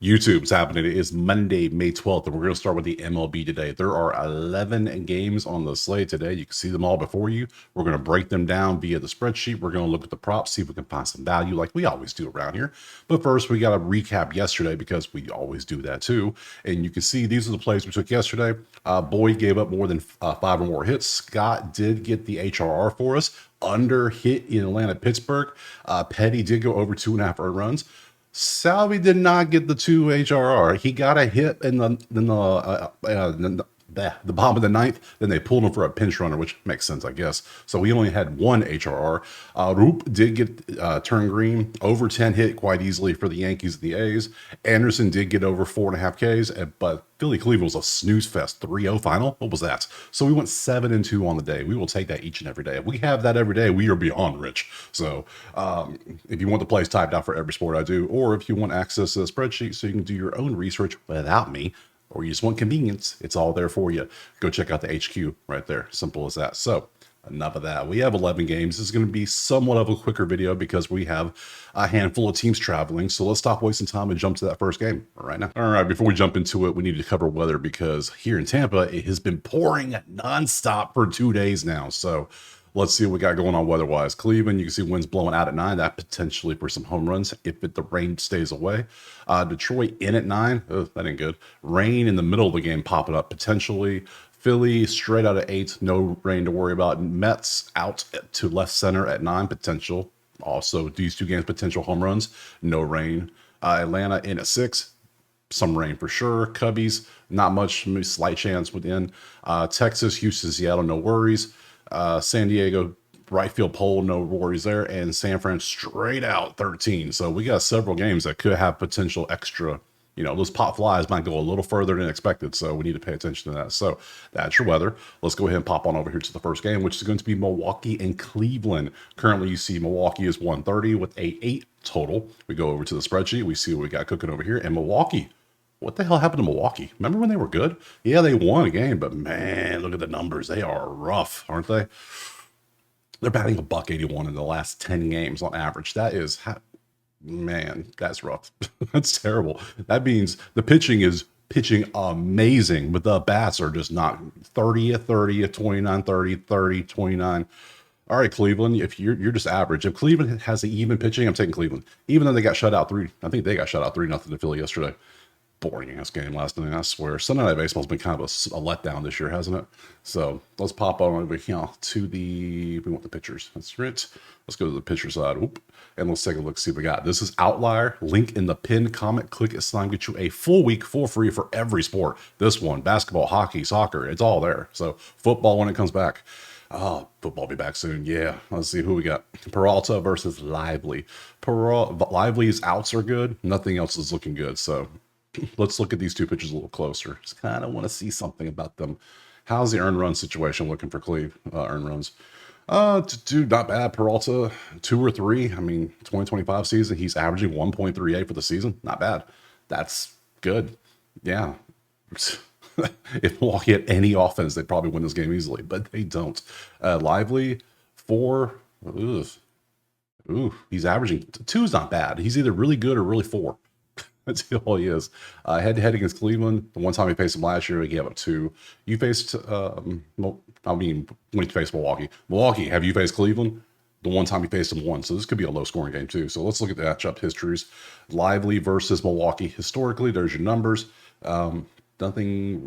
YouTube's happening. It is Monday, May 12th, and we're going to start with the MLB today. There are 11 games on the slate today. You can see them all before you. We're going to break them down via the spreadsheet. We're going to look at the props, see if we can find some value like we always do around here. But first, we got to recap yesterday because we always do that too. And you can see these are the plays we took yesterday. Boyd gave up more than 5 or more hits. Scott did get the HRR for us. Under hit in Atlanta, Pittsburgh. Petty did go over 2.5 earned runs. Salvi did not get the 2 HRR. He got a hit in the bottom of the ninth. Then they pulled him for a pinch runner, which makes sense, I guess. So he only had 1 HRR. Roop did get turn green, over 10 hit quite easily for the Yankees and the A's. Anderson did get over 4.5 Ks, but Philly Cleveland was a snooze fest 3-0 final. What was that? So we went 7-2 on the day. We will take that each and every day. If we have that every day, we are beyond rich. So if you want the plays typed out for every sport I do, or if you want access to the spreadsheet so you can do your own research without me, or you just want convenience, it's all there for you. Go check out the HQ right there. Simple as that. So enough of that. We have 11 games. This is going to be somewhat of a quicker video because we have a handful of teams traveling. So let's stop wasting time and jump to that first game right now. All right, before we jump into it, we need to cover weather because here in Tampa, it has been pouring nonstop for 2 days now. So let's see what we got going on weather-wise. Cleveland, you can see winds blowing out at 9. That potentially for some home runs if the rain stays away. Detroit in at 9. Oh, that ain't good. Rain in the middle of the game popping up potentially. Philly straight out of 8. No rain to worry about. Mets out to left center at 9 potential. Also, these 2 games potential home runs. No rain. Atlanta in at 6. Some rain for sure. Cubbies, not much, slight chance within. Texas, Houston, Seattle, no worries. San Diego right field pole, no worries there, and San Fran straight out 13. So we got several games that could have potential extra. You know, those pop flies might go a little further than expected, so we need to pay attention to that. So that's your weather. Let's go ahead and pop on over here to the first game, which is going to be Milwaukee and Cleveland. Currently, you see Milwaukee is 130 with 8-8 total. We go over to the spreadsheet. We see what we got cooking over here, and Milwaukee. What the hell happened to Milwaukee? Remember when they were good? Yeah, they won a game, but man, look at the numbers. They are rough, aren't they? They're batting a .181 in the last 10 games on average. That is, man, that's rough. That's terrible. That means the pitching is pitching amazing, but the bats are just not 30 at 30 at 29, 30, 30, 29. All right, Cleveland, if you're just average. If Cleveland has the even pitching, I'm taking Cleveland. Even though they got shut out 3, I think they got shut out 3-0 to Philly yesterday. Boring ass game last night, I swear. Sunday Night Baseball's been kind of a letdown this year, hasn't it? So let's pop on over here to we want the pitchers. That's right. Let's go to the pitcher side. Oop. And let's take a look, see what we got. This is Outlier. Link in the pinned comment. Click it, slime, get you a full week for free for every sport. This one, basketball, hockey, soccer, it's all there. So football when it comes back. Oh, football will be back soon. Yeah. Let's see who we got. Peralta versus Lively. Lively's outs are good. Nothing else is looking good. So let's look at these 2 pitchers a little closer. Just kind of want to see something about them. How's the earned run situation looking for Cleve? Earned runs. Dude, not bad. Peralta, 2 or 3. I mean, 2025 season, he's averaging 1.38 for the season. Not bad. That's good. Yeah. If Milwaukee had any offense, they'd probably win this game easily, but they don't. Lively, 4. Ooh, he's averaging 2's not bad. He's either really good or really 4. That's all he is. Head-to-head against Cleveland. The one time he faced him last year, he gave up 2. You faced, when you faced Milwaukee. Milwaukee, have you faced Cleveland? The one time he faced him 1. So this could be a low-scoring game, too. So let's look at the matchup histories. Lively versus Milwaukee. Historically, there's your numbers. Nothing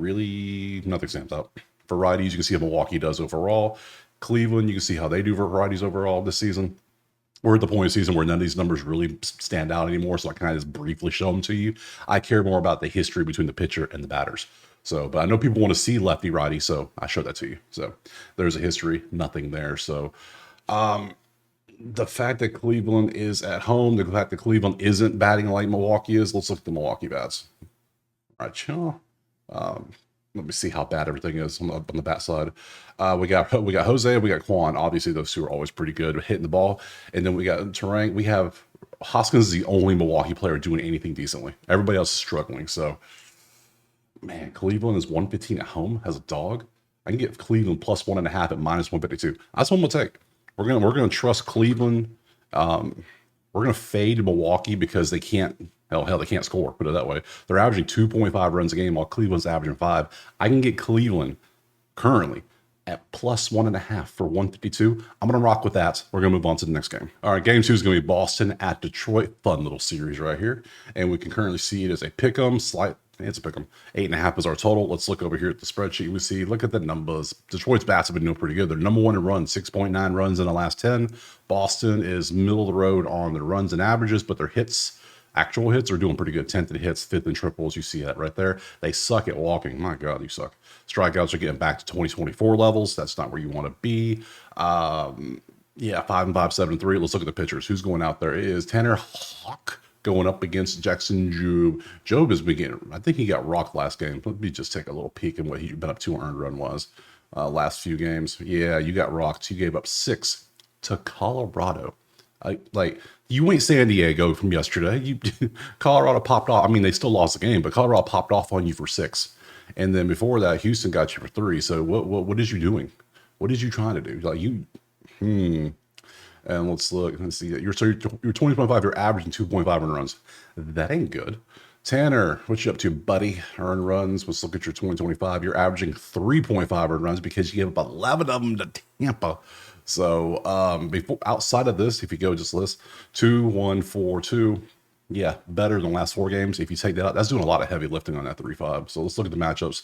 stands out. Varieties, you can see how Milwaukee does overall. Cleveland, you can see how they do varieties overall this season. We're at the point of the season where none of these numbers really stand out anymore, so I kind of just briefly show them to you. I care more about the history between the pitcher and the batters. So, but I know people want to see lefty righty, so I show that to you. So there's a history, nothing there. So the fact that Cleveland is at home, the fact that Cleveland isn't batting like Milwaukee is, let's look at the Milwaukee bats. All right, chill. Let me see how bad everything is on the bat side. We got Jose, we got Quan. Obviously, those 2 are always pretty good at hitting the ball. And then we got Terang. We have Hoskins is the only Milwaukee player doing anything decently. Everybody else is struggling. So, man, Cleveland is 115 at home, has a dog. I can get Cleveland plus 1.5 at minus 152. That's what I'm gonna take. We're gonna trust Cleveland. We're gonna fade Milwaukee because they can't Hell, they can't score, put it that way. They're averaging 2.5 runs a game while Cleveland's averaging 5. I can get Cleveland currently at plus 1.5 for 152. I'm going to rock with that. We're going to move on to the next game. All right, game 2 is going to be Boston at Detroit. Fun little series right here. And we can currently see it as a pick'em. It's a pick'em. 8.5 is our total. Let's look over here at the spreadsheet. We see, look at the numbers. Detroit's bats have been doing pretty good. They're number 1 in runs, 6.9 runs in the last 10. Boston is middle of the road on their runs and averages, but their actual hits are doing pretty good. 10th in hits, 5th in triples. You see that right there. They suck at walking. My God, you suck. Strikeouts are getting back to 2024 levels. That's not where you want to be. Yeah, 5 and 5, 7 and 3. Let's look at the pitchers. Who's going out there? It is Tanner Houck going up against Jackson Jobe. Jobe is beginning. I think he got rocked last game. Let me just take a little peek at what he's been up to earned run was last few games. Yeah, you got rocked. You gave up 6 to Colorado. You ain't San Diego from yesterday. Colorado popped off. I mean, they still lost the game, but Colorado popped off on you for 6. And then before that, Houston got you for 3. So what is you doing? What is you trying to do? And let's look. Let's see. You're 20.5. You're averaging 2.5 earned runs. That ain't good. Tanner, what you up to, buddy? Earned runs. Let's look at your 2025. You're averaging 3.5 earned runs because you gave up 11 of them to Tampa. So before outside of this, if you go just list 2, 1, 4, 2, yeah, better than the last 4 games. If you take that out, that's doing a lot of heavy lifting on that 3-5. So let's look at the matchups.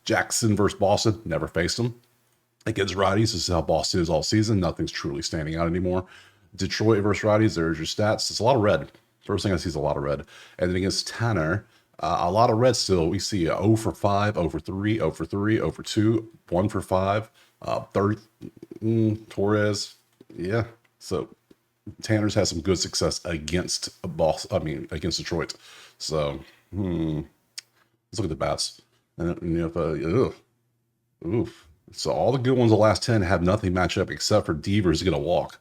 Jackson versus Boston. Never faced them. Against righties, this is how Boston is all season. Nothing's truly standing out anymore. Detroit versus righties, there's your stats. It's a lot of red. First thing I see is a lot of red. And then against Tanner, a lot of red still. We see 0 for 5, 0 for 3, 0 for 3, 0 for 2, 1 for 5, 30. Torres, yeah. So Tanner's had some good success against against Detroit. So let's look at the bats. And oof. So all the good ones, the last 10 have nothing match up except for Devers going to walk.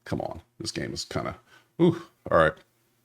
Come on, this game is kind of all right.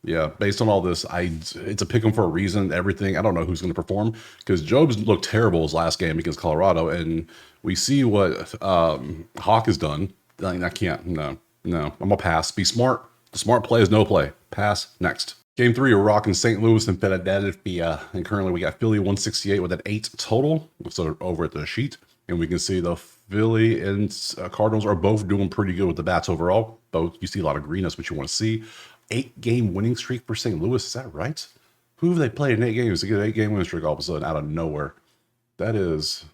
Yeah, based on all this, it's a pick 'em for a reason. Everything. I don't know who's going to perform because Jobe's looked terrible his last game against Colorado, and we see what Hawk has done. I can't. No. I'm gonna pass. Be smart. The smart play is no play. Pass. Next. Game 3, we're rocking St. Louis and Philadelphia, and currently we got Philly 168 with an 8 total. So over at the sheet, and we can see the Philly and Cardinals are both doing pretty good with the bats overall. Both you see a lot of green. That's what you want to see. 8-game winning streak for St. Louis. Is that right? Who have they played in 8 games to get an 8-game winning streak all of a sudden out of nowhere? That is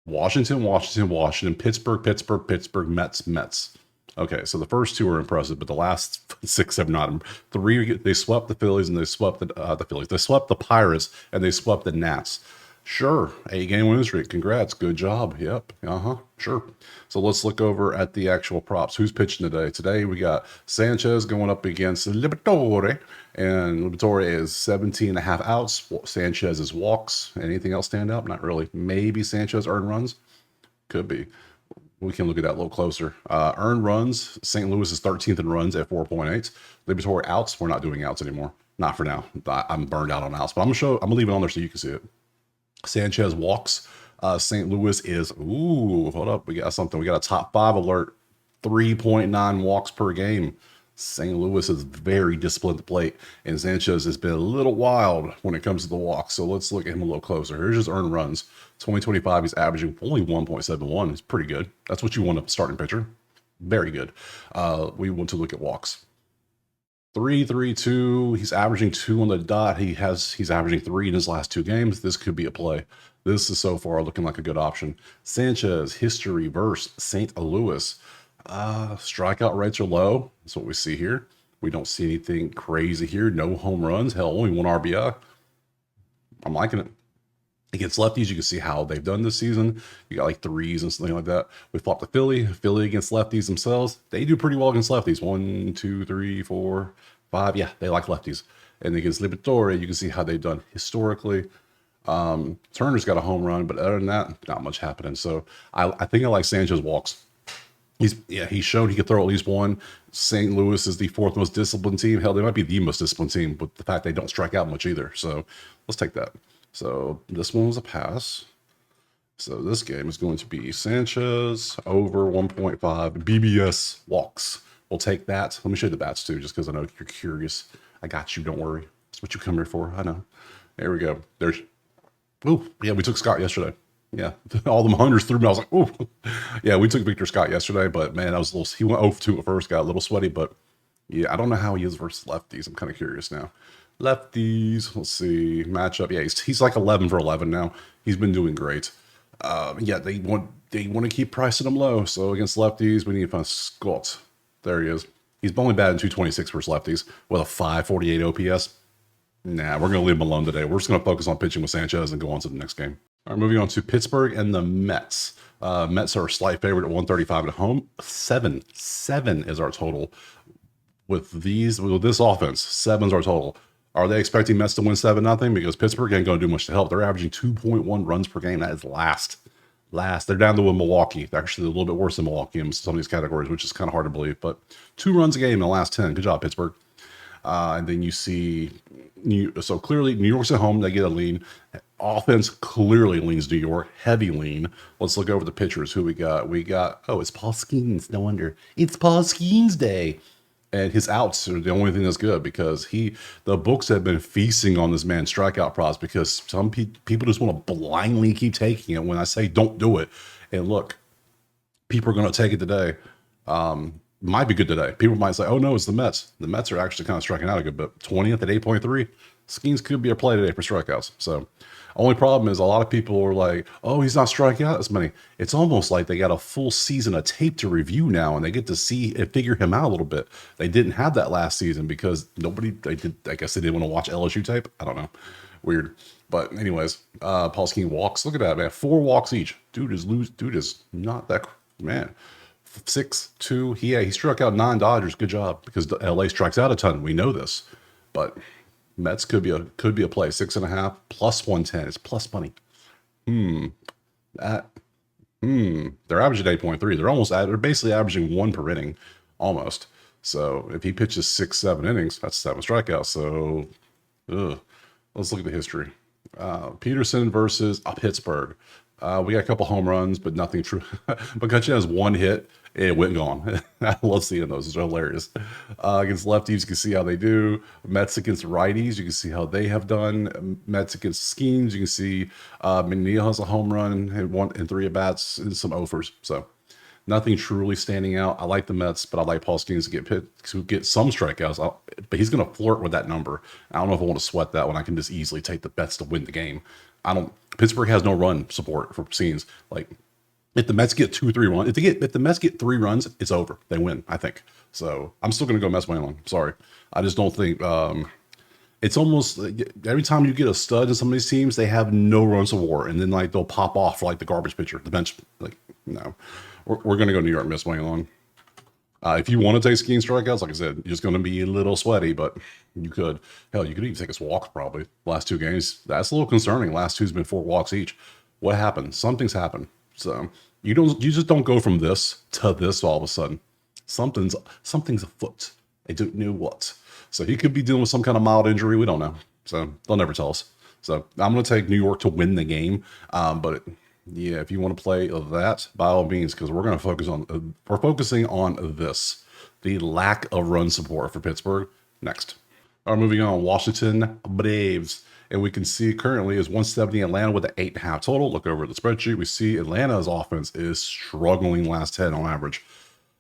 Washington, Pittsburgh, Mets. Okay, so the first 2 are impressive, but the last 6 have not. 3, they swept the Phillies and they swept the Phillies. They swept the Pirates and they swept the Nats. Sure, 8-game winning streak. Congrats, good job. Yep, sure. So let's look over at the actual props. Who's pitching today? Today we got Sanchez going up against Liberatore, and Liberatore is 17.5 outs. Sanchez is walks. Anything else stand out? Not really. Maybe Sanchez earned runs. Could be. We can look at that a little closer. Earned runs, St. Louis is 13th in runs at 4.8. Liberatore outs, we're not doing outs anymore. Not for now. I'm burned out on outs, but I'm gonna leave it on there so you can see it. Sanchez walks. St. Louis is, hold up. We got something. We got a top 5 alert. 3.9 walks per game. St. Louis is very disciplined at the plate, and Sanchez has been a little wild when it comes to the walks. So let's look at him a little closer. Here's his earned runs. 2025, he's averaging only 1.71. It's pretty good. That's what you want a starting pitcher. Very good. We want to look at walks. 3.32. He's averaging 2 on the dot. He's averaging 3 in his last 2 games. This could be a play. This is so far looking like a good option. Sanchez, history versus St. Louis. Strikeout rates are low. That's what we see here. We don't see anything crazy here. No home runs. Hell, only 1 RBI. I'm liking it. Against lefties, you can see how they've done this season. You got like 3s and something like that. We flopped the Philly against lefties themselves. They do pretty well against lefties. 1, 2, 3, 4, 5. Yeah, they like lefties. And against Liberatore, you can see how they've done historically. Turner's got a home run, but other than that, not much happening. So I think I like Sanchez walks. He's shown he could throw at least 1. St. Louis is the 4th most disciplined team. Hell, they might be the most disciplined team, but the fact they don't strike out much either. So let's take that. So this one was a pass. So this game is going to be Sanchez over 1.5 BBS walks. We'll take that. Let me show you the bats too, just because I know you're curious. I got you. Don't worry. That's what you come here for. I know. There we go. There's. Oh, yeah, we took Scott yesterday. Yeah, all the hunters threw me. I was like, oh, yeah, we took Victor Scott yesterday, but man, I was a little. He went 0-2 at first, got a little sweaty, but yeah, I don't know how he is versus lefties. I'm kind of curious now. Lefties, let's see matchup. Yeah, he's like 11 for 11 now. He's been doing great. Yeah, they want to keep pricing him low. So against lefties, we need to find Scott. There he is. He's only batting 226 versus lefties with a 548 OPS. Nah, we're going to leave him alone today. We're just going to focus on pitching with Sanchez and go on to the next game. All right, moving on to Pittsburgh and the Mets. Mets are a slight favorite at 135 at home. Seven is our total. With this offense, 7's our total. Are they expecting Mets to win 7-0? Because Pittsburgh ain't going to do much to help. They're averaging 2.1 runs per game. That is last. They're down to Milwaukee. They're actually a little bit worse than Milwaukee in some of these categories, which is kind of hard to believe. But 2 runs a game in the last 10. Good job, Pittsburgh. And then you see, so clearly New York's at home. They get a lean. Offense clearly leans New York. Heavy lean. Let's look over the pitchers. Who we got? It's Paul Skeens. No wonder. It's Paul Skeens Day. And his outs are the only thing that's good because the books have been feasting on this man's strikeout props because some people just want to blindly keep taking it when I say don't do it. And look, people are going to take it today. Might be good today. People might say, oh no, it's the Mets. The Mets are actually kind of striking out a good bit. 20th at 8.3. Skeens could be a play today for strikeouts. So only problem is a lot of people are like, oh, he's not striking out as many. It's almost like they got a full season of tape to review now and they get to see and figure him out a little bit. They didn't have that last season because I guess they didn't want to watch LSU tape. I don't know. Weird. But anyways, Paul Skeens walks. Look at that, man. 4 walks each. Dude is not that, man. 6-2. He struck out 9 Dodgers. Good job because LA strikes out a ton. We know this. But Mets could be a play. 6.5 plus 110. It's plus money. They're averaging 8.3. They're basically averaging 1 per inning, almost. So if he pitches 6-7 innings, that's 7 strikeouts. So, let's look at the history. Peterson versus Pittsburgh. We got a couple home runs, but nothing true. McCutcheon has 1 hit. It went gone. I love seeing those. It's hilarious. Against lefties, you can see how they do. Mets against righties, you can see how they have done. Mets against Skeens, you can see McNeil has a home run and 3 at-bats and some offers. So nothing truly standing out. I like the Mets, but I like Paul Skeens to get some strikeouts. But he's going to flirt with that number. I don't know if I want to sweat that when I can just easily take the bets to win the game. Pittsburgh has no run support for Skeens. Like, if the Mets get 2-3 runs, if the Mets get 3 runs, it's over. They win, I think. So I'm still going to go Mets money line. Sorry, I just don't think it's almost every time you get a stud in some of these teams, they have no run support, and then like they'll pop off for like the garbage pitcher, the bench. Like no, we're going to go New York Mets money line. If you want to take skiing strikeouts, like I said, you're just going to be a little sweaty, but you could even take us walks probably. Last 2 games, that's a little concerning. Last 2's been 4 walks each. What happened? Something's happened. So you just don't go from this to this all of a sudden. Something's afoot. I don't know what. So he could be dealing with some kind of mild injury. We don't know. So they'll never tell us. So I'm going to take New York to win the game. Yeah, if you want to play that, by all means, because we're going to focusing on this, the lack of run support for Pittsburgh. Next. All right, moving on, Washington Braves. And we can see currently is 170 Atlanta with an 8.5 total. Look over at the spreadsheet. We see Atlanta's offense is struggling last 10 on average.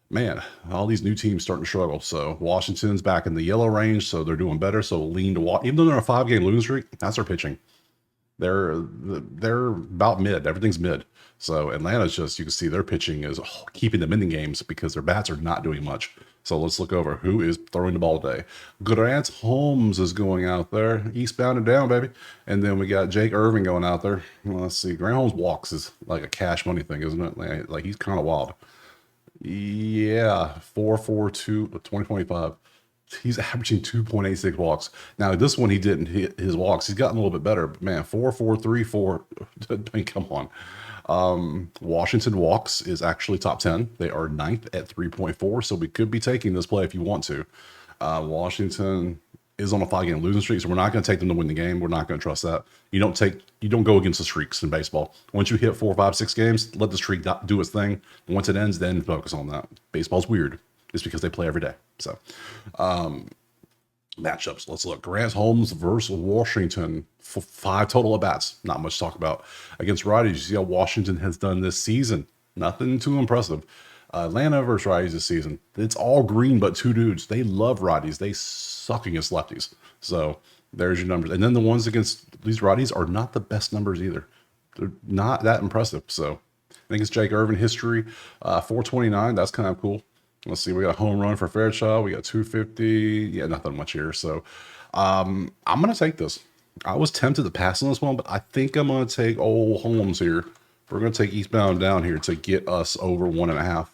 Man, all these new teams starting to struggle. So Washington's back in the yellow range, so they're doing better. So lean to Even though they're a 5-game losing streak, that's their pitching. They're about mid. Everything's mid. So Atlanta's just, you can see their pitching is keeping them in the games because their bats are not doing much. So let's look over who is throwing the ball today. Grant Holmes is going out there. Eastbound and down, baby. And then we got Jake Irving going out there. Well, let's see. Grant Holmes walks is like a cash money thing, isn't it? Like he's kind of wild. Yeah. 4.42 2025. He's averaging 2.86 walks. Now, this one, he didn't hit his walks. He's gotten a little bit better. But man, 4.434. I mean, come on. Washington walks is actually top 10. They are 9th at 3.4. So we could be taking this play if you want to. Washington is on a 5-game losing streak. So we're not going to take them to win the game. We're not going to trust that. You don't go against the streaks in baseball. Once you hit 4, 5, 6 games, let the streak do its thing. Once it ends, then focus on that. Baseball's weird. It's because they play every day. So Matchups. Let's look. Grant Holmes versus Washington. 5 total at bats. Not much to talk about. Against righties, you see how Washington has done this season. Nothing too impressive. Atlanta versus righties this season. It's all green but 2 dudes. They love righties. They suck against lefties. So there's your numbers. And then the ones against these righties are not the best numbers either. They're not that impressive. So I think it's Jake Irvin history. 429. That's kind of cool. Let's see. We got a home run for Fairchild. We got 250. Yeah, nothing much here. So I'm going to take this. I was tempted to pass on this one, but I think I'm going to take old Holmes here. We're going to take eastbound down here to get us over 1.5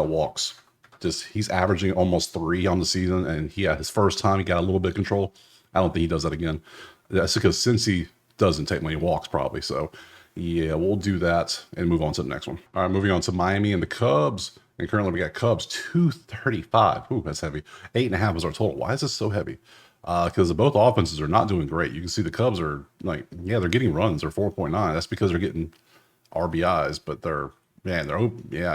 walks. Just he's averaging almost 3 on the season, and his first time he got a little bit of control. I don't think he does that again. That's because Cincy doesn't take many walks probably. So yeah, we'll do that and move on to the next one. All right, moving on to Miami and the Cubs. And currently we got Cubs 235. Ooh, that's heavy. 8.5 is our total. Why is this so heavy? Because both offenses are not doing great. You can see the Cubs are they're getting runs. They're 4.9. That's because they're getting RBIs, but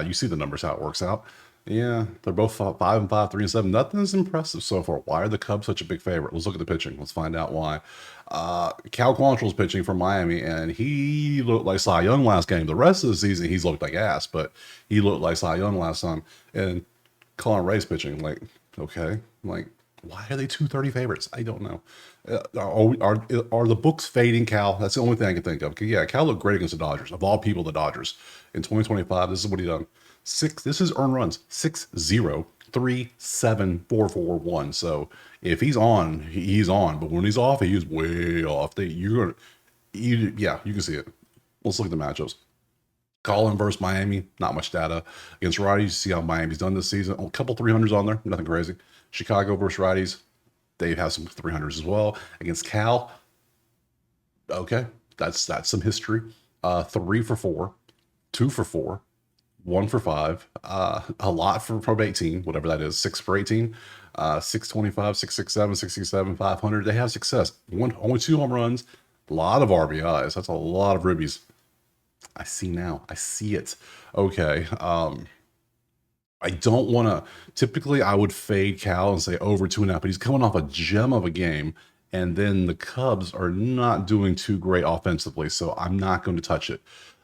you see the numbers, how it works out. Yeah, they're both 5 and 5, 3 and 7. Nothing's impressive so far. Why are the Cubs such a big favorite? Let's look at the pitching. Let's find out why. Cal Quantrill's pitching for Miami, and he looked like Cy Young last game. The rest of the season, he's looked like ass, but he looked like Cy Young last time. And Colin Ray's pitching, okay, why are they 230 favorites? I don't know. Are the books fading, Cal? That's the only thing I can think of. Yeah, Cal looked great against the Dodgers. Of all people, the Dodgers. In 2025, this is what he done. This is earned runs. 6-0, 3-7-4-4-1. So if he's on, he's on. But when he's off, he is way off. You can see it. Let's look at the matchups. Colin versus Miami, not much data. Against righties, you see how Miami's done this season. A couple 300s on there, nothing crazy. Chicago versus righties, they have some 300s as well. Against Cal, okay, that's some history. 3 for 4, 2 for 4, 1 for 5. A lot from 18, whatever that is. 6 for 18, 625, 667, 667, 500. They have success. Only 2 home runs, a lot of RBIs. That's a lot of ribbies. I see now. I see it. Okay. I don't want to. Typically, I would fade Cal and say over 2.5, but he's coming off a gem of a game, and then the Cubs are not doing too great offensively, so I'm not going to touch it.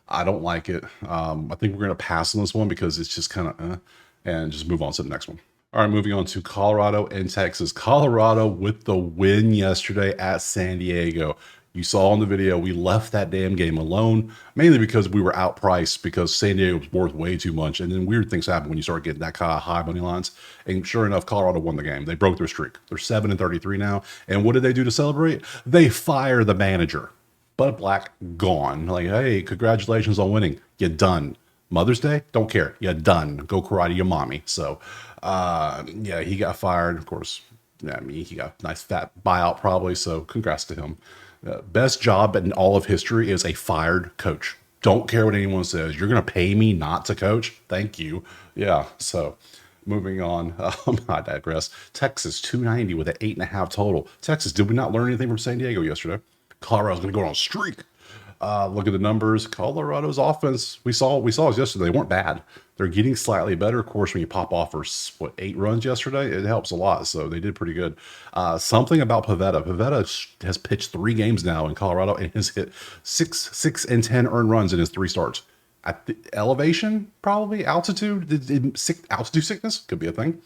I don't like it. I think we're going to pass on this one because it's just kind of, and just move on to the next one. All right, moving on to Colorado and Texas. Colorado with the win yesterday at San Diego. You saw in the video, we left that damn game alone, mainly because we were outpriced because San Diego was worth way too much. And then weird things happen when you start getting that kind of high money lines. And sure enough, Colorado won the game. They broke their streak. They're 7-33 now. And what did they do to celebrate? They fire the manager. Bud Black gone. Like, hey, congratulations on winning. You're done. Mother's Day? Don't care. You're done. Go cry to your mommy. So, he got fired. Of course, he got a nice fat buyout probably. So congrats to him. Best job in all of history is a fired coach. Don't care what anyone says. You're going to pay me not to coach? Thank you. Yeah, so moving on. I digress. Texas, 290 with an 8.5 total. Texas, did we not learn anything from San Diego yesterday? Colorado's going to go on a streak. Look at the numbers. Colorado's offense, we saw it yesterday. They weren't bad. They're getting slightly better. Of course, when you pop off for 8 runs yesterday, it helps a lot. So they did pretty good. Something about Pivetta. Pivetta has pitched 3 games now in Colorado and has hit 6 and 10 earned runs in his 3 starts. At the elevation, probably altitude sickness could be a thing.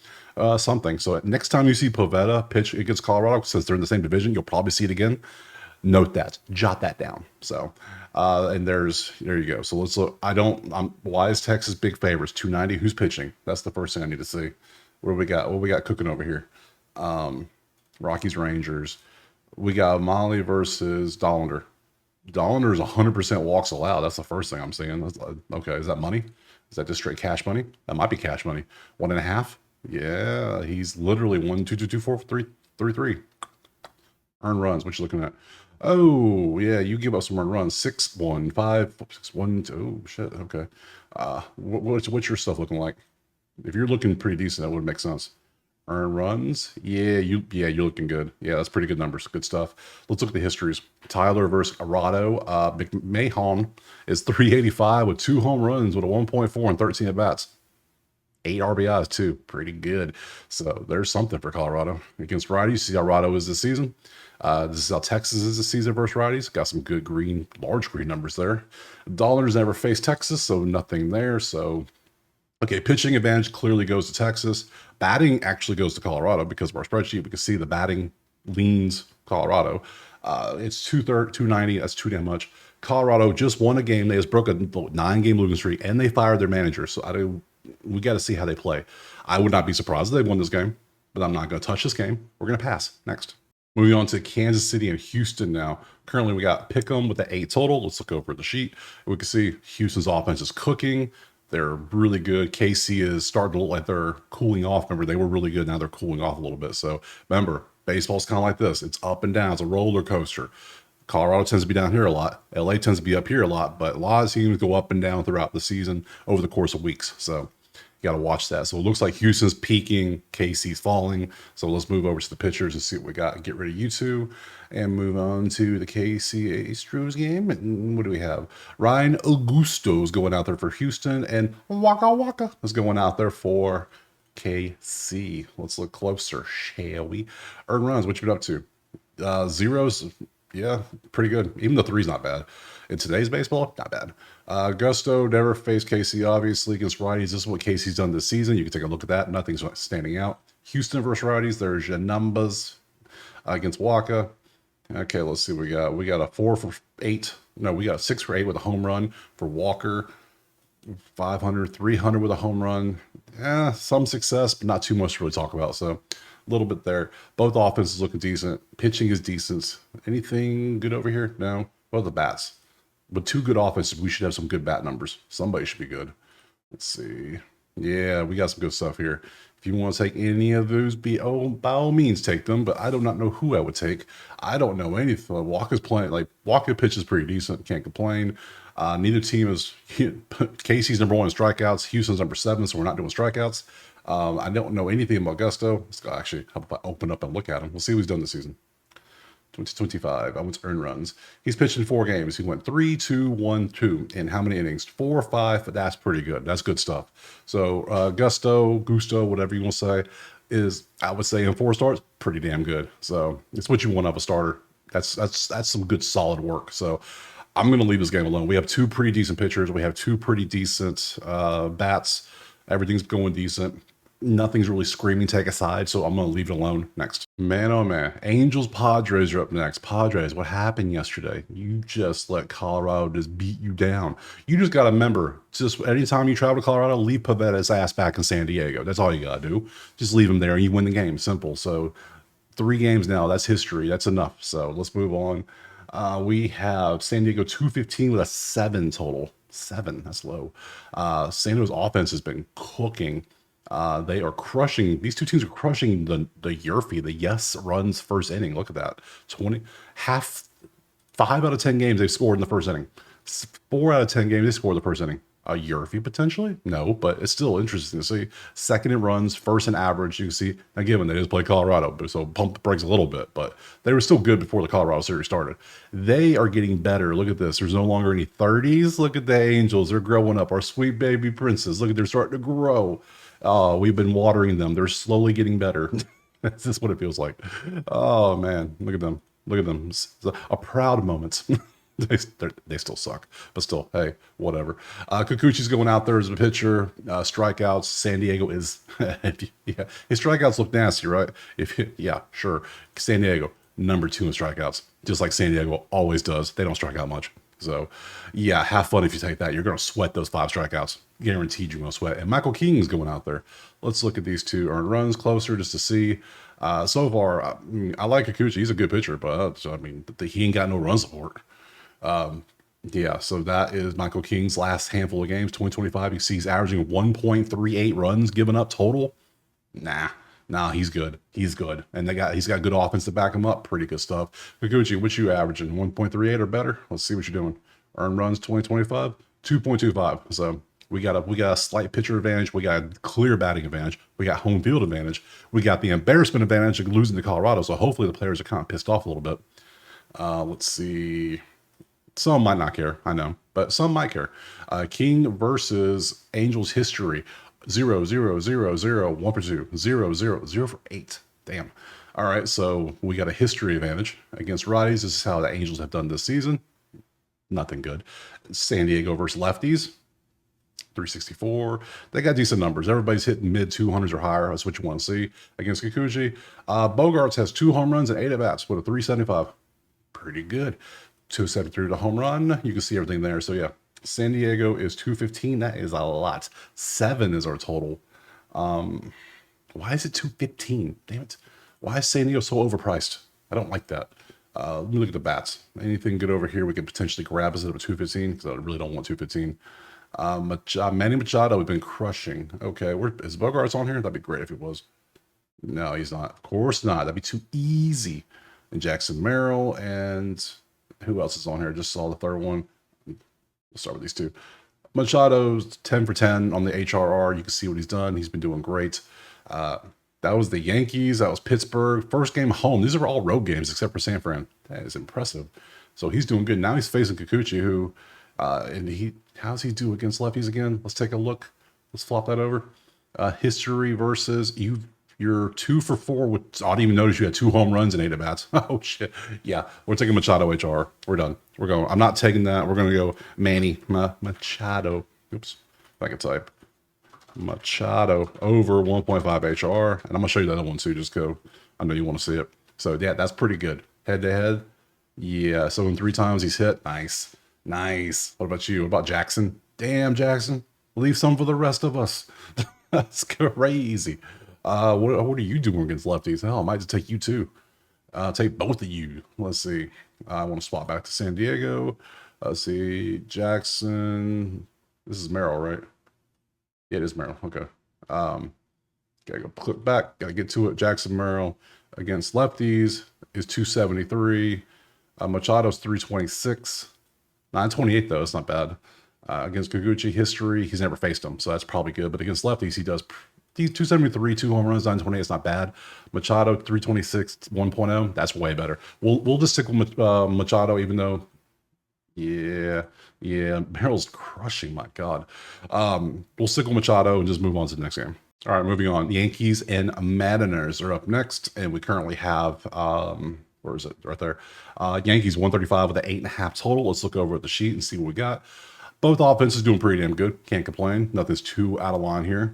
Something. So next time you see Pivetta pitch against Colorado, since they're in the same division, you'll probably see it again. Note that, jot that down. So, and there you go. So let's look. Why is Texas big favorites? 290. Who's pitching? That's the first thing I need to see. What do we got? What we got cooking over here? Rockies, Rangers. We got Molly versus Dollander. Dollander is 100% walks allowed. That's the first thing I'm seeing. Okay, is that money? Is that just straight cash money? That might be cash money. 1.5. Yeah, he's literally 1, 2, 2, 2, 4, 3, 3, 3. Earned runs. What you looking at? Oh, yeah, you give up some earned runs. 6, 1, 5, 6, 1, 2. Oh, shit. Okay. What's your stuff looking like? If you're looking pretty decent, that would make sense. Earned runs. Yeah, you're looking good. Yeah, that's pretty good numbers. Good stuff. Let's look at the histories. Tyler versus Arado. McMahon is 385 with 2 home runs with a 1.4 and 13 at bats. 8 RBIs too, pretty good. So there's something for Colorado against righties. See how Colorado is this season. This is how Texas is this season versus righties. Got some good green, large green numbers there. Dollars never faced Texas, so nothing there. So okay, pitching advantage clearly goes to Texas. Batting actually goes to Colorado because of our spreadsheet. We can see the batting leans Colorado. It's 290. That's too damn much. Colorado just won a game. They just broke a 9-game losing streak, and they fired their manager. So we got to see how they play. I would not be surprised if they won this game, but I'm not going to touch this game. We're going to pass. Next. Moving on to Kansas City and Houston now. Currently, we got Pick'em with the 8 total. Let's look over at the sheet. We can see Houston's offense is cooking. They're really good. KC is starting to look like they're cooling off. Remember, they were really good. Now they're cooling off a little bit. So remember, baseball's kind of like this. It's up and down. It's a roller coaster. Colorado tends to be down here a lot. LA tends to be up here a lot, but a lot of teams go up and down throughout the season over the course of weeks. So you got to watch that. So it looks like Houston's peaking, KC's falling. So let's move over to the pitchers and see what we got. Get rid of you two and move on to the KC Astros game. And what do we have? Ryan Augusto's going out there for Houston, and Waka Waka is going out there for KC. Let's look closer, shall we? Earned runs, what you been up to? Zeros, yeah, pretty good. Even the 3's not bad. In today's baseball, not bad. Gusto never faced KC, obviously, against righties. This is what KC's done this season. You can take a look at that. Nothing's standing out. Houston versus righties, there's your numbers against Waka. Okay, let's see what we got. We got a 4 for 8. No, we got a 6 for 8 with a home run for Walker. 500, 300 with a home run. Some success, but not too much to really talk about. So a little bit there. Both offenses looking decent. Pitching is decent. Anything good over here? No. Well, the bats. With 2 good offenses, we should have some good bat numbers. Somebody should be good. Let's see. Yeah, we got some good stuff here. If you want to take any of those, by all means take them. But I do not know who I would take. I don't know anything. Walker's playing Walker pitches pretty decent. Can't complain. Neither team is. Casey's number 1 in strikeouts. Houston's number 7, so we're not doing strikeouts. I don't know anything about Gusto. Let's go actually open up and look at him. We'll see what he's done this season. 2025. I went to earn runs. He's pitched in 4 games. He went 3, 2, 1, 2. In how many innings? 4 or 5. But that's pretty good. That's good stuff. So Gusto, whatever you want to say, is, I would say, in 4 starts, pretty damn good. So it's what you want out of a starter. That's some good solid work. So I'm going to leave this game alone. We have 2 pretty decent pitchers. We have 2 pretty decent bats. Everything's going decent. Nothing's really screaming take a side, so I'm going to leave it alone. Next. Man, oh man. Angels, Padres are up next. Padres, what happened yesterday? You just let Colorado just beat you down. You just got to remember, just anytime you travel to Colorado, leave Pavetta's ass back in San Diego. That's all you got to do. Just leave him there and you win the game. Simple. So 3 games now. That's history. That's enough. So let's move on. We have San Diego 215 with a 7 total. 7, that's low. San Diego's offense has been cooking. They are crushing. These 2 teams are crushing the Yurfie, the yes runs first inning. Look at that. 5 out of 10 games they've scored in the first inning. 4 out of 10 games they scored in the first inning. A Yurfie potentially? No, but it's still interesting to see. Second in runs, first in average. You can see, now given they just played Colorado, but so pump the brakes a little bit, but they were still good before the Colorado series started. They are getting better. Look at this. There's no longer any 30s. Look at the Angels. They're growing up. Our sweet baby princes. Look at, they're starting to grow. We've been watering them. They're slowly getting better. That's just what it feels like. Oh man, look at them. Look at them. It's a proud moment. They still suck, but still, hey, whatever. Kikuchi's going out there as a pitcher. Strikeouts. San Diego is, yeah, his strikeouts look nasty, right? Yeah, sure. San Diego, number 2 in strikeouts, just like San Diego always does. They don't strike out much. So, yeah, have fun if you take that. You're going to sweat those 5 strikeouts. Guaranteed you're going to sweat. And Michael King's going out there. Let's look at these 2 earned runs closer just to see. So far, I like Kikuchi. He's a good pitcher, but I mean, he ain't got no run support. Yeah, so that is Michael King's last handful of games, 2025. You see he's averaging 1.38 runs given up total. Nah, he's good. He's good. And he's got good offense to back him up. Pretty good stuff. Kikuchi, what you averaging? 1.38 or better? Let's see what you're doing. Earned runs 2025, 2.25. So we got a slight pitcher advantage. We got a clear batting advantage. We got home field advantage. We got the embarrassment advantage of losing to Colorado. So hopefully the players are kind of pissed off a little bit. Let's see. Some might not care, I know, but some might care. King versus Angels history. 0, 0, 0, 0, 1 for 2, 0, 0, 0 for 8. Damn. All right, so we got a history advantage against righties. This is how the Angels have done this season. Nothing good. San Diego versus lefties. 364. They got decent numbers. Everybody's hitting mid 200s or higher. That's what you want to see against Kikuchi. Bogarts has 2 home runs and 8 at bats with a 375. Pretty good. 273 to home run. You can see everything there. So yeah, San Diego is 215. That is a lot. 7 is our total. Why is it 215? Damn it. Why is San Diego so overpriced? I don't like that. Let me look at the bats. Anything good over here we could potentially grab instead of 215 because I really don't want 215. Manny Machado, we've been crushing. Okay, is Bogarts on here? That'd be great if he was. No, he's not. Of course not. That'd be too easy. And Jackson Merrill, and who else is on here? Just saw the third one. We'll start with these two. Machado's 10 for 10 on the HRR. You can see what he's done. He's been doing great. That was the Yankees. That was Pittsburgh. First game home. These are all road games except for San Fran. That is impressive. So he's doing good. Now he's facing Kikuchi, who, how's he do against lefties again? Let's take a look. Let's flop that over. History versus you're 2 for 4 with, I didn't even notice you had 2 home runs and 8 at bats. Oh shit. Yeah. We're taking Machado HR. We're done. We're going. I'm not taking that. We're going to go Manny Machado. Oops. If I can type. Machado over 1.5 HR. And I'm going to show you the other one too, just go. I know you want to see it. So yeah, that's pretty good. Head to head. Yeah. So in 3 times he's hit. Nice. Nice. What about you? What about Jackson? Damn, Jackson. Leave some for the rest of us. That's crazy. What are you doing against lefties? Hell, I might just take you too. Take both of you. Let's see. I want to swap back to San Diego. Let's see. Jackson. This is Merrill, right? Yeah, it is Merrill. Okay. Gotta go click back. Gotta get to it. Jackson Merrill against lefties is 273. Machado's 326. 928 though. It's not bad. Against Kikuchi, history, he's never faced him, so that's probably good. But against lefties, he's 273, 2 home runs, 928. It's not bad. Machado 326, 1.0. That's way better. We'll just stick with Machado, even though, yeah, Merrill's crushing. My God. We'll stick with Machado and just move on to the next game. All right, moving on. Yankees and Mariners are up next, and we currently have where is it? Right there. Yankees 135 with an 8.5 total. Let's look over at the sheet and see what we got. Both offenses doing pretty damn good. Can't complain. Nothing's too out of line here.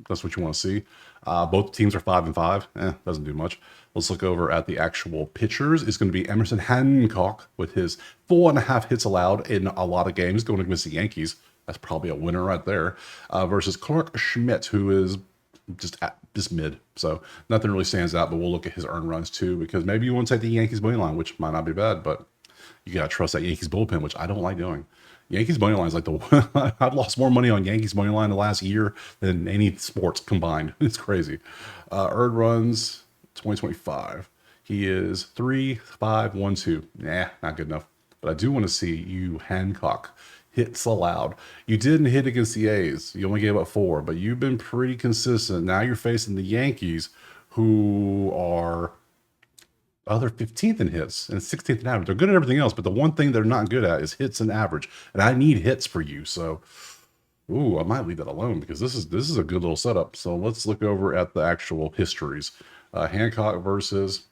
That's what you want to see. Both teams are 5 and 5. Doesn't do much. Let's look over at the actual pitchers. It's going to be Emerson Hancock with his 4.5 hits allowed in a lot of games going against the Yankees. That's probably a winner right there. Versus Clark Schmidt, who is just mid. So nothing really stands out, but we'll look at his earned runs too, because maybe you want to take the Yankees money line, which might not be bad, but you got to trust that Yankees bullpen, which I don't like doing. Yankees money line is like I've lost more money on Yankees money line the last year than any sports combined. It's crazy. Earned runs 2025. He is 3.512. Nah, not good enough. But I do want to see you Hancock hits allowed. You didn't hit against the A's. You only gave up 4, but you've been pretty consistent. Now you're facing the Yankees, who are other 15th in hits and 16th in average. They're good at everything else, but the one thing they're not good at is hits and average. And I need hits for you. So, I might leave that alone because this is a good little setup. So let's look over at the actual histories. Hancock versus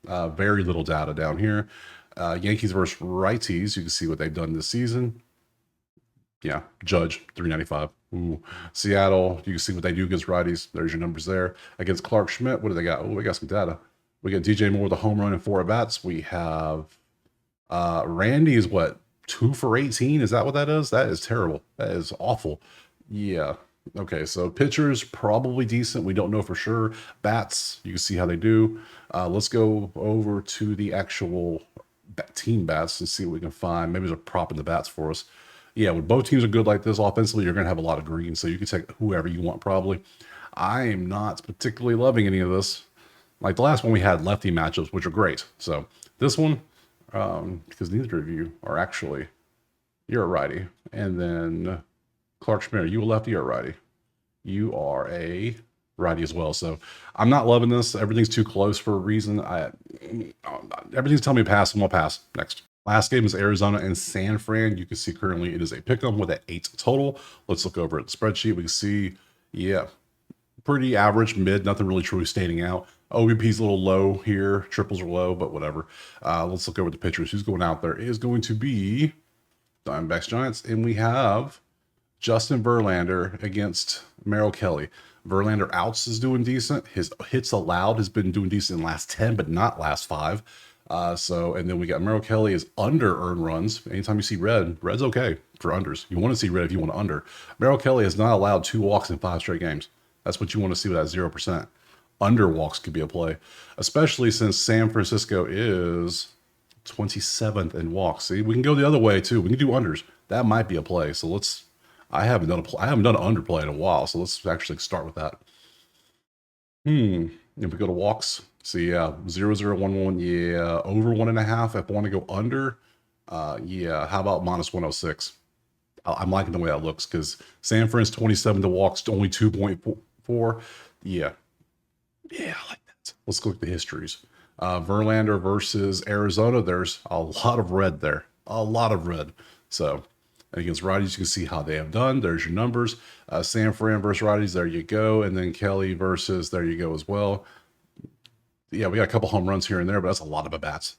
very little data down here. Yankees versus righties. You can see what they've done this season. Yeah, Judge 395. Seattle. You can see what they do against righties. There's your numbers there. Against Clark Schmidt, what do they got? We got some data. We got DJ Moore with a home run and 4 at bats. We have Randy is what, 2 for 18? Is that what that is? That is terrible. That is awful. Yeah. Okay, so pitchers probably decent. We don't know for sure. Bats, you can see how they do. Let's go over to the actual team bats and see what we can find. Maybe there's a prop in the bats for us. Yeah, when both teams are good like this offensively, you're going to have a lot of green, so you can take whoever you want probably. I am not particularly loving any of this. Like the last one, we had lefty matchups, which are great. So this one, because neither of you are actually, you're a righty. And then Clark Schmidt, are you a lefty or a righty? You are a righty as well. So I'm not loving this. Everything's too close for a reason. Everything's telling me to pass. I'm going to pass. Next. Last game is Arizona and San Fran. You can see currently it is a pick'em with an 8 total. Let's look over at the spreadsheet. We can see Yeah, pretty average mid, nothing really truly standing out. OBP's a little low here, triples are low, but whatever. Let's look over the pitchers. Who's going out there? It is going to be Diamondbacks Giants, and we have Justin Verlander against Merrill Kelly. Verlander outs is doing decent. His hits allowed has been doing decent in last 10, but not last 5. And then we got Merrill Kelly is under earned runs. Anytime you see red, red's okay for unders. You want to see red if you want to under. Merrill Kelly has not allowed 2 walks in 5 straight games. That's what you want to see with that 0%. Under walks could be a play, especially since San Francisco is 27th in walks. See, we can go the other way too. We can do unders. That might be a play. So let's. I haven't done an underplay in a while, so let's actually start with that. If we go to walks, see, yeah, 0, 0, 1, 1, yeah, over 1.5. If I want to go under, yeah, how about minus 106? I'm liking the way that looks because San Fran's 27 to walks, only 2.4. Yeah, yeah, I like that. Let's look at the histories. Verlander versus Arizona. There's a lot of red there, a lot of red. So against righties, you can see how they have done. There's your numbers. San Fran versus righties. There you go. And then Kelly versus. There you go as well. Yeah, we got a couple home runs here and there, but that's a lot of at-bats.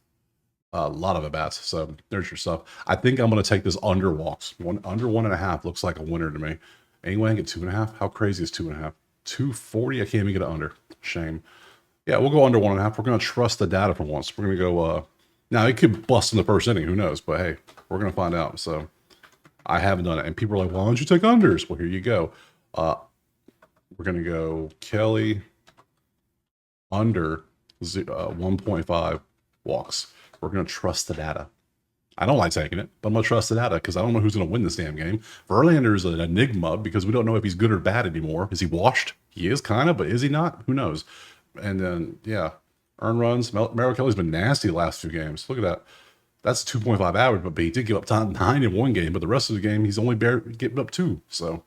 A lot of at-bats. So there's your stuff. I think I'm going to take this under walks. Under 1.5 looks like a winner to me. Anyway, I get 2.5. How crazy is 2.5? 240. I can't even get it under. Shame. Yeah, we'll go under 1.5. We're going to trust the data for once. We're going to go. Now it could bust in the first inning. Who knows? But hey, we're going to find out. So I haven't done it, and people are like, "Why don't you take unders?" Well, here you go. We're going to go Kelly under 1.5 walks. We're going to trust the data. I don't like taking it, but I'm going to trust the data because I don't know who's going to win this damn game. Verlander is an enigma because we don't know if he's good or bad anymore. Is he washed? He is kind of, but is he not? Who knows? And then, yeah, earned runs. Merrill Kelly's been nasty the last 2 games. Look at that. That's 2.5 average, but he did give up 9 in 1 game, but the rest of the game, he's only getting up 2. So,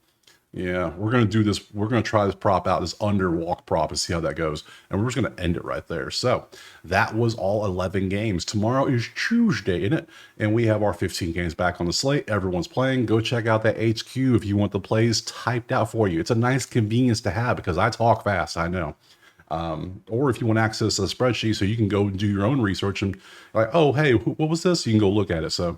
yeah, we're going to do this. We're going to try this prop out, this under walk prop, and see how that goes. And we're just going to end it right there. So that was all 11 games. Tomorrow is Tuesday, isn't it? And we have our 15 games back on the slate. Everyone's playing. Go check out that HQ if you want the plays typed out for you. It's a nice convenience to have because I talk fast, I know. Or if you want access to a spreadsheet so you can go and do your own research and like, oh, hey, what was this? You can go look at it. So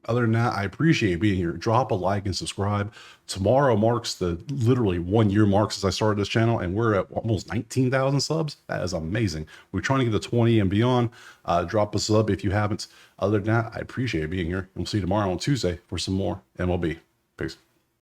other than that, I appreciate being here. Drop a like and subscribe. Tomorrow marks the literally 1 year mark since I started this channel, and we're at almost 19,000 subs. That is amazing. We're trying to get to 20 and beyond. Drop a sub if you haven't. Other than that, I appreciate being here. And we'll see you tomorrow on Tuesday for some more MLB. Peace.